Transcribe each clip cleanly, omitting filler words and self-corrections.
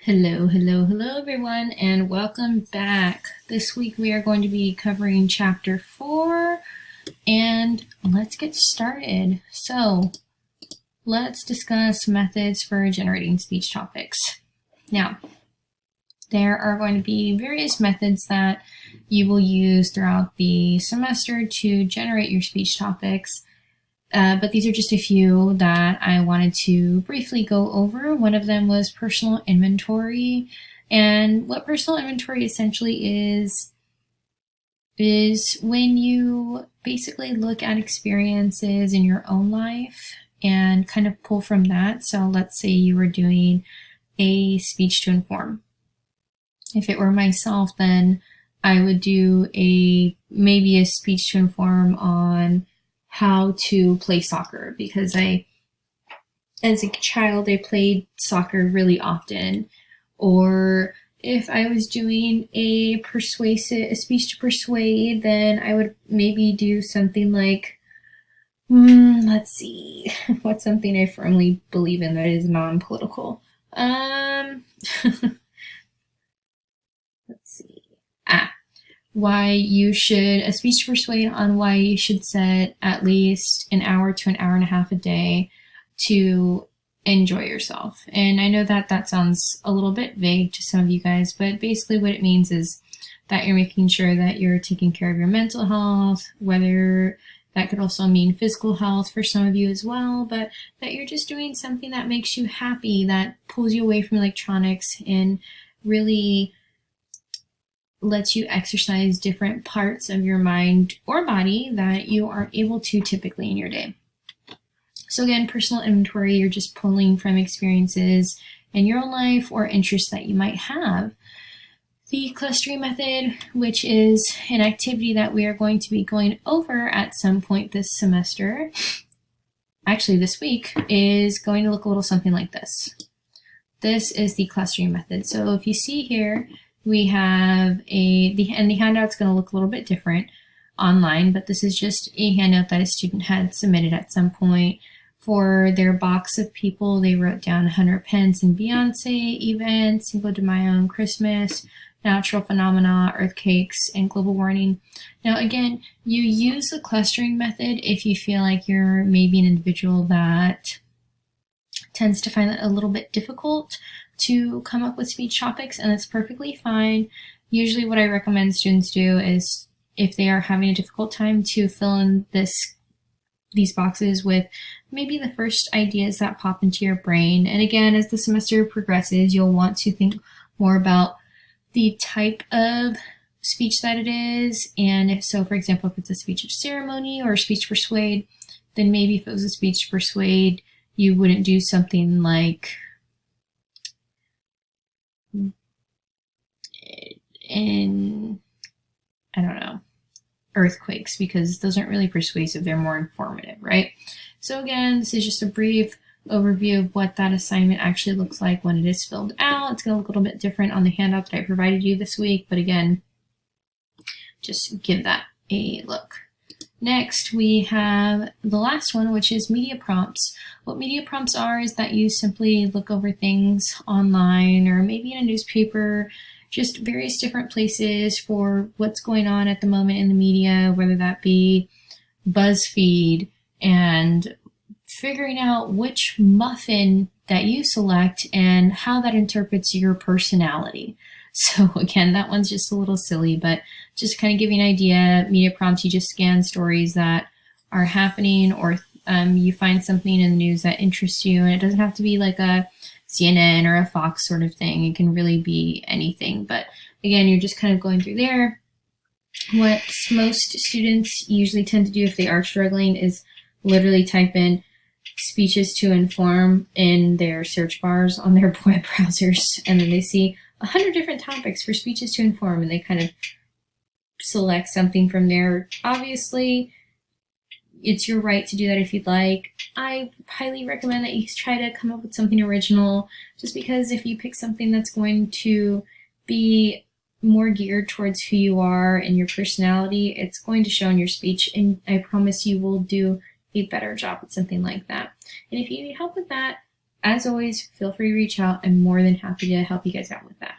Hello everyone, and welcome back. This week we are going to be covering chapter 4, and let's get started. So, let's discuss methods for generating speech topics. Now, there are going to be various methods that you will use throughout the semester to generate your speech topics. But these are just a few that I wanted to briefly go over. One of them was personal inventory. And what personal inventory essentially is when you basically look at experiences in your own life and kind of pull from that. So let's say you were doing a speech to inform. If it were myself, then I would do maybe a speech to inform on how to play soccer, because as a child, I played soccer really often. Or if I was doing a speech to persuade, then I would maybe do something like, let's see, what's something I firmly believe in that is non-political? Let's see. A speech to persuade on why you should set at least an hour to an hour and a half a day to enjoy yourself. And I know that sounds a little bit vague to some of you guys, but basically what it means is that you're making sure that you're taking care of your mental health, whether that could also mean physical health for some of you as well, but that you're just doing something that makes you happy, that pulls you away from electronics and really lets you exercise different parts of your mind or body that you aren't able to typically in your day. So again, personal inventory, you're just pulling from experiences in your own life or interests that you might have. The clustering method, which is an activity that we are going to be going over at some point this semester, actually this week, is going to look a little something like this. This is the clustering method. So if you see here, we have the handout's going to look a little bit different online, but this is just a handout that a student had submitted at some point. For their box of people, they wrote down Hunter Pence and Beyonce events, Cinco de Mayo and Christmas, natural phenomena, earthquakes, and global warming. Now again, you use the clustering method if you feel like you're maybe an individual that tends to find it a little bit difficult to come up with speech topics, and that's perfectly fine. Usually what I recommend students do is, if they are having a difficult time, to fill in these boxes with maybe the first ideas that pop into your brain. And again, as the semester progresses, you'll want to think more about the type of speech that it is, and if so, for example, if it's a speech of ceremony or a speech persuade, then maybe if it was a speech persuade, you wouldn't do something like earthquakes, because those aren't really persuasive, they're more informative, right? So again, this is just a brief overview of what that assignment actually looks like when it is filled out. It's going to look a little bit different on the handout that I provided you this week, but again, just give that a look. Next, we have the last one, which is media prompts. What media prompts are is that you simply look over things online or maybe in a newspaper, just various different places for what's going on at the moment in the media, whether that be BuzzFeed, and figuring out which muffin that you select and how that interprets your personality. So again, that one's just a little silly, but just kind of give you an idea. Media prompts, you just scan stories that are happening, or you find something in the news that interests you, and it doesn't have to be like a CNN or a Fox sort of thing. It can really be anything. But again, you're just kind of going through there. What most students usually tend to do if they are struggling is literally type in speeches to inform in their search bars on their web browsers, and then they see 100 different topics for speeches to inform, and they kind of select something from there. Obviously, it's your right to do that if you'd like. I highly recommend that you try to come up with something original, just because if you pick something that's going to be more geared towards who you are and your personality, it's going to show in your speech, and I promise you will do a better job with something like that. And if you need help with that, as always, feel free to reach out. I'm more than happy to help you guys out with that.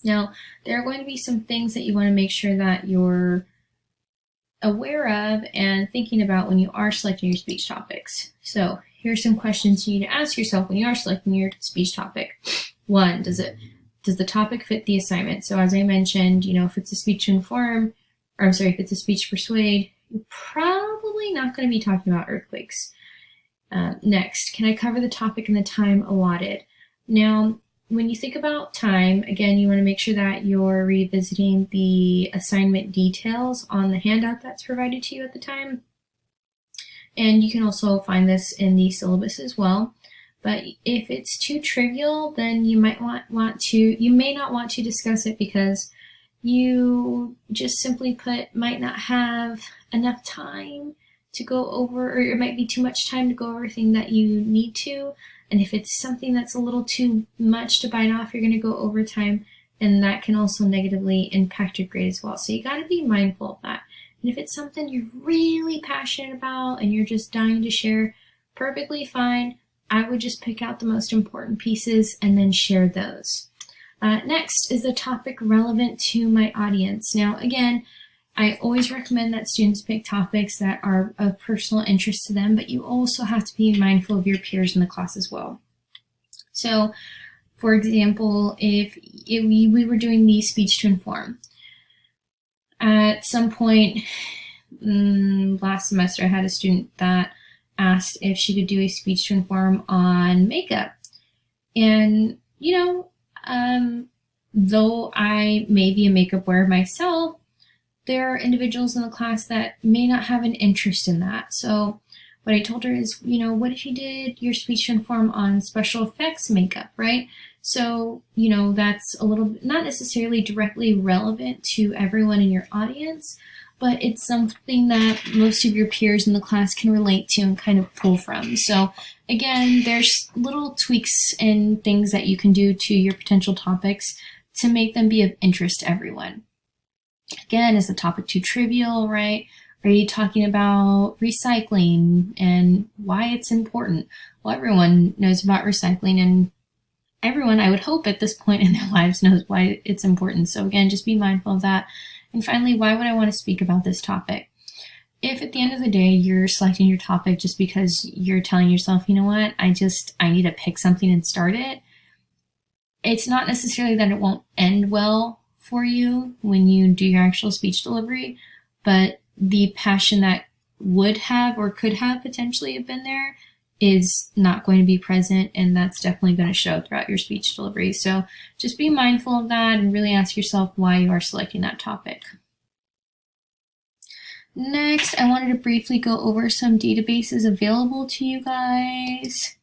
Now, there are going to be some things that you want to make sure that you're aware of and thinking about when you are selecting your speech topics. So here's some questions you need to ask yourself when you are selecting your speech topic. One, does the topic fit the assignment? So as I mentioned, if it's a speech to inform, if it's a speech to persuade, you're probably not going to be talking about earthquakes. Next, can I cover the topic in the time allotted? Now, when you think about time, again, you want to make sure that you're revisiting the assignment details on the handout that's provided to you at the time. And you can also find this in the syllabus as well. But if it's too trivial, then you might you may not want to discuss it because you just simply might not have enough time to go over, or it might be too much time to go over everything that you need to. And if it's something that's a little too much to bite off, you're going to go over time, and that can also negatively impact your grade as well. So you got to be mindful of that. And if it's something you're really passionate about and you're just dying to share, perfectly fine. I would just pick out the most important pieces and then share those. Next, is the topic relevant to my audience? Now, again, I always recommend that students pick topics that are of personal interest to them, but you also have to be mindful of your peers in the class as well. So, for example, if we were doing the speech to inform, at some point last semester, I had a student that asked if she could do a speech to inform on makeup. And, though I may be a makeup wearer myself, there are individuals in the class that may not have an interest in that. So what I told her is, what if you did your speech to inform on special effects makeup, right? So, that's a little, not necessarily directly relevant to everyone in your audience, but it's something that most of your peers in the class can relate to and kind of pull from. So again, there's little tweaks and things that you can do to your potential topics to make them be of interest to everyone. Again, is the topic too trivial, right? Are you talking about recycling and why it's important? Well, everyone knows about recycling, and everyone, I would hope at this point in their lives, knows why it's important. So again, just be mindful of that. And finally, why would I want to speak about this topic? If at the end of the day you're selecting your topic just because you're telling yourself, you know what, I need to pick something and start it, it's not necessarily that it won't end well for you when you do your actual speech delivery, but the passion that would have or could have potentially have been there is not going to be present, and that's definitely going to show throughout your speech delivery. So just be mindful of that and really ask yourself why you are selecting that topic. Next, I wanted to briefly go over some databases available to you guys.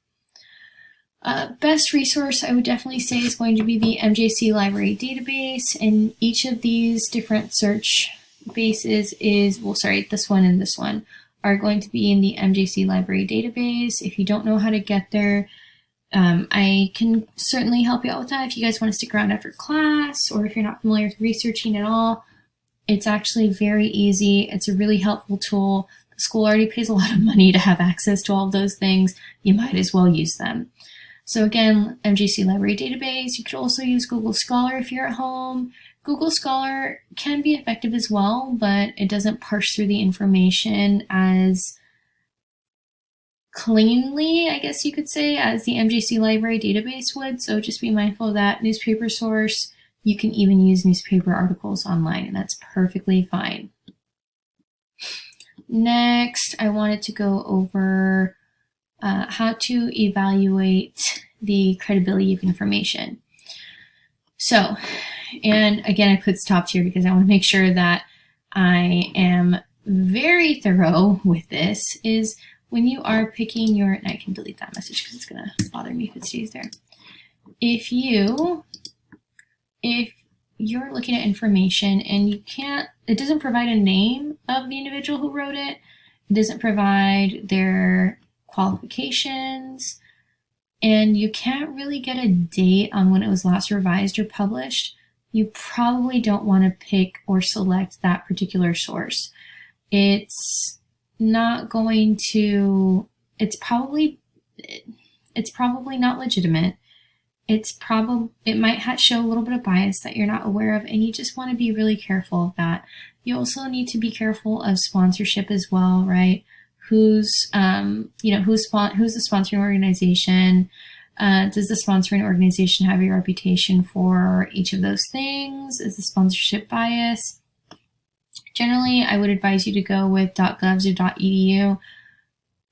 Best resource I would definitely say is going to be the MJC Library database, and each of these different search bases this one and this one are going to be in the MJC Library database. If you don't know how to get there, I can certainly help you out with that if you guys want to stick around after class, or if you're not familiar with researching at all. It's actually very easy. It's a really helpful tool. The school already pays a lot of money to have access to all of those things. You might as well use them. So again, MJC Library database. You could also use Google Scholar if you're at home. Google Scholar can be effective as well, but it doesn't parse through the information as cleanly, I guess you could say, as the MJC Library database would. So just be mindful of that. Newspaper source. You can even use newspaper articles online, and that's perfectly fine. Next, I wanted to go over how to evaluate the credibility of information. So, and again, I put stopped here because I want to make sure that I am very thorough with this, is when you are picking your, and I can delete that message because it's going to bother me if it stays there. If you're looking at information and it doesn't provide a name of the individual who wrote it, it doesn't provide their qualifications, and you can't really get a date on when it was last revised or published, you probably don't want to pick or select that particular source. It's probably, it's probably not legitimate. It might show a little bit of bias that you're not aware of, and you just want to be really careful of that. You also need to be careful of sponsorship as well, right? Who's the sponsoring organization? Does the sponsoring organization have a reputation for each of those things? Is the sponsorship bias? Generally, I would advise you to go with .govs or .edu.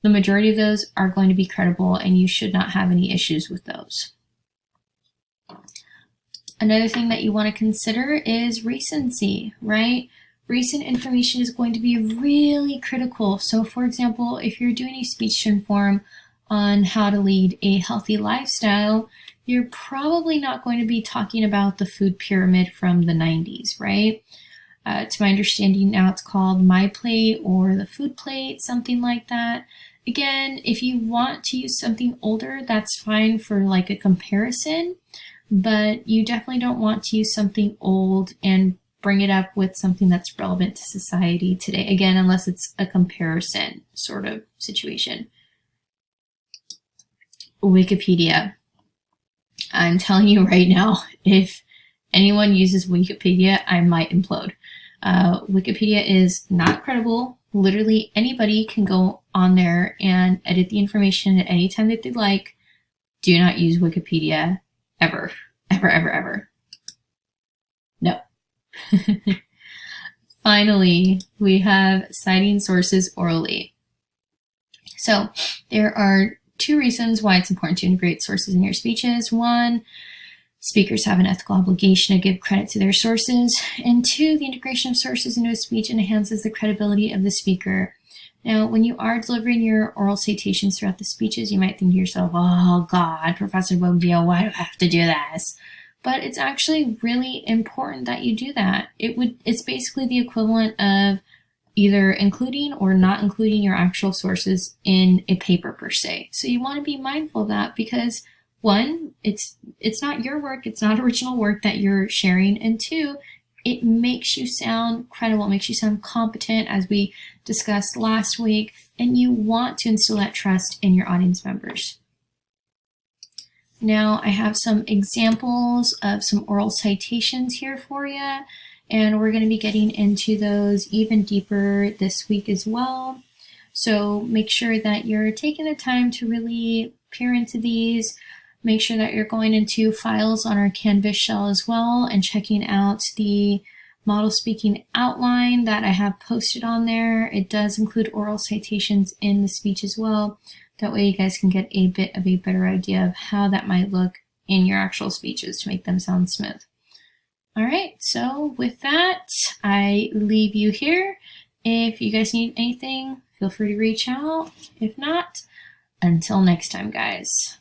The majority of those are going to be credible, and you should not have any issues with those. Another thing that you want to consider is recency, right? Recent information is going to be really critical. So for example, if you're doing a speech to inform on how to lead a healthy lifestyle, you're probably not going to be talking about the food pyramid from the 90s, right? To my understanding now it's called My Plate or the Food Plate, something like that. Again, if you want to use something older, that's fine for like a comparison, but you definitely don't want to use something old and bring it up with something that's relevant to society today. Again, unless it's a comparison sort of situation. Wikipedia. I'm telling you right now, if anyone uses Wikipedia, I might implode. Wikipedia is not credible. Literally anybody can go on there and edit the information at any time that they like. Do not use Wikipedia ever, ever, ever, ever. No. Finally, we have citing sources orally. So there are two reasons why it's important to integrate sources in your speeches. One, speakers have an ethical obligation to give credit to their sources. And two, the integration of sources into a speech enhances the credibility of the speaker. Now, when you are delivering your oral citations throughout the speeches, you might think to yourself, oh God, Professor Bogdio, why do I have to do this? But it's actually really important that you do that. It's basically the equivalent of either including or not including your actual sources in a paper per se. So you want to be mindful of that because one, it's not your work, it's not original work that you're sharing, and two, it makes you sound credible, it makes you sound competent, as we discussed last week, and you want to instill that trust in your audience members. Now I have some examples of some oral citations here for you, and we're going to be getting into those even deeper this week as well. So make sure that you're taking the time to really peer into these. Make sure that you're going into files on our Canvas shell as well and checking out the model speaking outline that I have posted on there. It does include oral citations in the speech as well. That way you guys can get a bit of a better idea of how that might look in your actual speeches to make them sound smooth. All right, so with that, I leave you here. If you guys need anything, feel free to reach out. If not, until next time, guys.